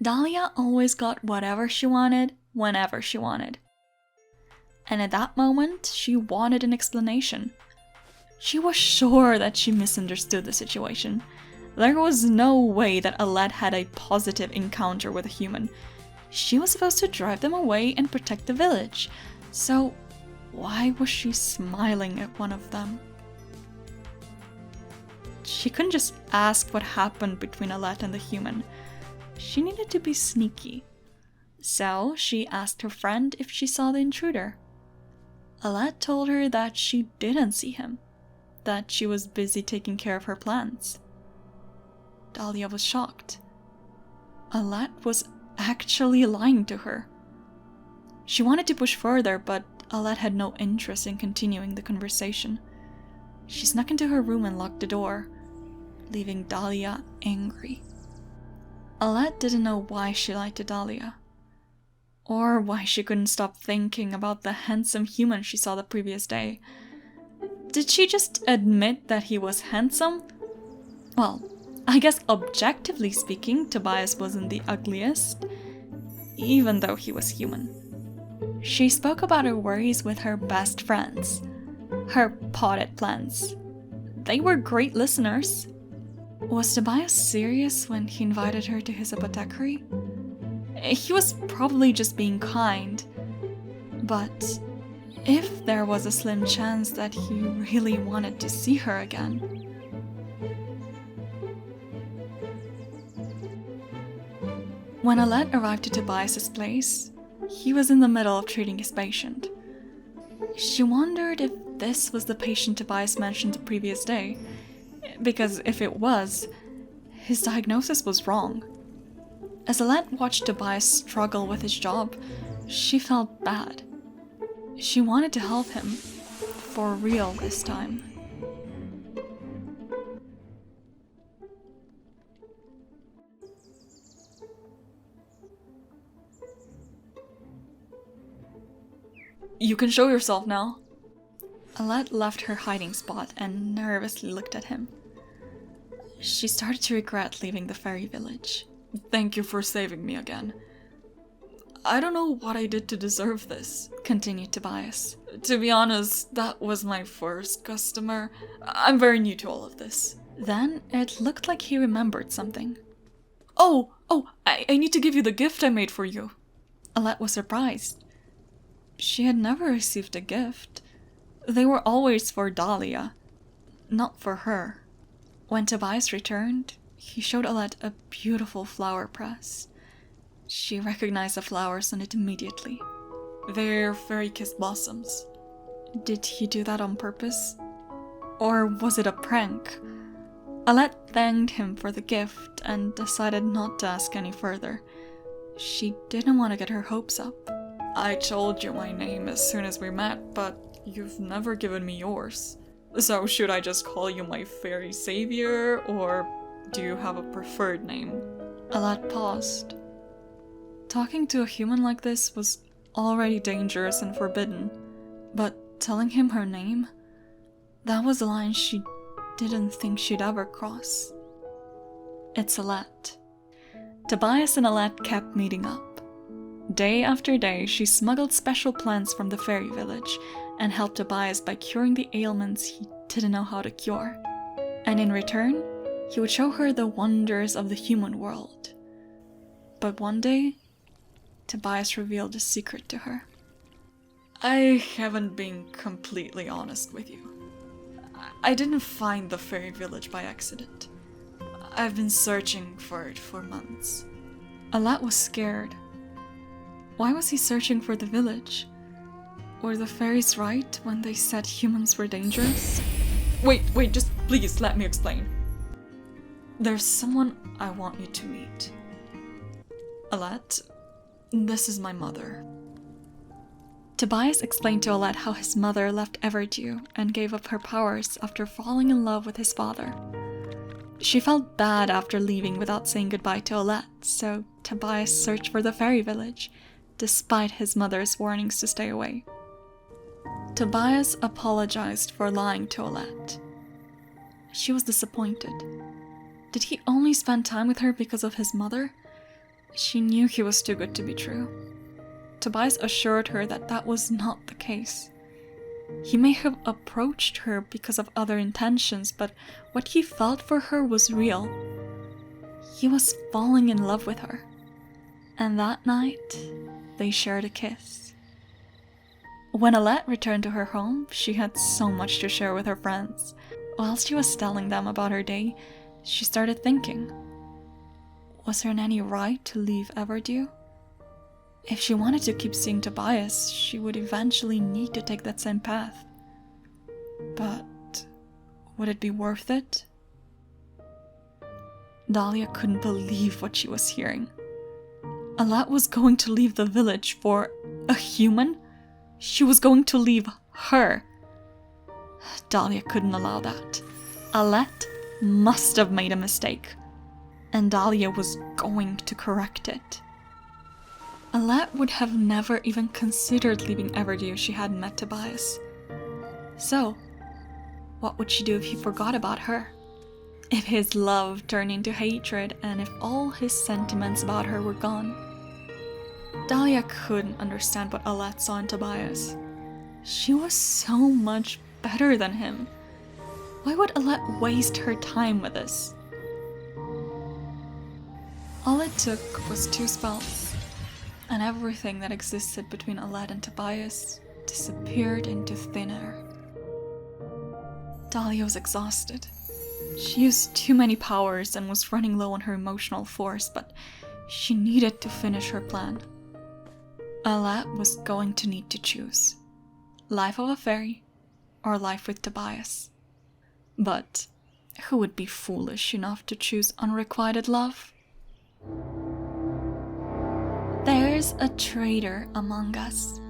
Dahlia always got whatever she wanted, whenever she wanted. And at that moment, she wanted an explanation. She was sure that she misunderstood the situation. There was no way that Alette had a positive encounter with a human. She was supposed to drive them away and protect the village. So, why was she smiling at one of them? She couldn't just ask what happened between Alette and the human. She needed to be sneaky. So, she asked her friend if she saw the intruder. Alette told her that she didn't see him, that she was busy taking care of her plants. Dahlia was shocked. Alette was actually lying to her. She wanted to push further, but Alette had no interest in continuing the conversation. She snuck into her room and locked the door, leaving Dahlia angry. Alette didn't know why she lied to Dahlia, or why she couldn't stop thinking about the handsome human she saw the previous day. Did she just admit that he was handsome? Well, I guess objectively speaking, Tobias wasn't the ugliest, even though he was human. She spoke about her worries with her best friends, her potted plants. They were great listeners. Was Tobias serious when he invited her to his apothecary? He was probably just being kind. But if there was a slim chance that he really wanted to see her again? When Alette arrived at Tobias's place, he was in the middle of treating his patient. She wondered if this was the patient Tobias mentioned the previous day, because if it was, his diagnosis was wrong. As Alette watched Tobias struggle with his job, she felt bad. She wanted to help him, for real this time. You can show yourself now. Alette left her hiding spot and nervously looked at him. She started to regret leaving the fairy village. Thank you for saving me again. I don't know what I did to deserve this, continued Tobias. To be honest, that was my first customer. I'm very new to all of this. Then it looked like he remembered something. Oh, I need to give you the gift I made for you. Alette was surprised. She had never received a gift. They were always for Dahlia, not for her. When Tobias returned, he showed Alette a beautiful flower press. She recognized the flowers on it immediately. They're fairy-kissed blossoms. Did he do that on purpose? Or was it a prank? Alette thanked him for the gift and decided not to ask any further. She didn't want to get her hopes up. I told you my name as soon as we met, but you've never given me yours. So should I just call you my fairy savior, or do you have a preferred name? Alette paused. Talking to a human like this was already dangerous and forbidden, but telling him her name? That was a line she didn't think she'd ever cross. It's Alette. Tobias and Alette kept meeting up. Day after day, she smuggled special plants from the fairy village and helped Tobias by curing the ailments he didn't know how to cure. And in return, he would show her the wonders of the human world. But one day, Tobias revealed a secret to her. I haven't been completely honest with you. I didn't find the fairy village by accident. I've been searching for it for months. Alette was scared. Why was he searching for the village? Were the fairies right when they said humans were dangerous? Wait, just please let me explain. There's someone I want you to meet. Alette, this is my mother. Tobias explained to Alette how his mother left Everdew and gave up her powers after falling in love with his father. She felt bad after leaving without saying goodbye to Alette, so Tobias searched for the fairy village, despite his mother's warnings to stay away. Tobias apologized for lying to Alette. She was disappointed. Did he only spend time with her because of his mother? She knew he was too good to be true. Tobias assured her that that was not the case. He may have approached her because of other intentions, but what he felt for her was real. He was falling in love with her. And that night, they shared a kiss. When Alette returned to her home, she had so much to share with her friends. While she was telling them about her day, she started thinking, was her nanny right to leave Everdew? If she wanted to keep seeing Tobias, she would eventually need to take that same path. But would it be worth it? Dahlia couldn't believe what she was hearing. Alette was going to leave the village for a human? She was going to leave her. Dahlia couldn't allow that. Alette must have made a mistake, and Dahlia was going to correct it. Alette would have never even considered leaving Everdew if she hadn't met Tobias. So, what would she do if he forgot about her? If his love turned into hatred, and if all his sentiments about her were gone? Dahlia couldn't understand what Alette saw in Tobias. She was so much better than him. Why would Alette waste her time with this? All it took was 2 spells, and everything that existed between Alette and Tobias disappeared into thin air. Dahlia was exhausted. She used too many powers and was running low on her emotional force, but she needed to finish her plan. Alette was going to need to choose life of a fairy or life with Tobias. But who would be foolish enough to choose unrequited love? There's a traitor among us.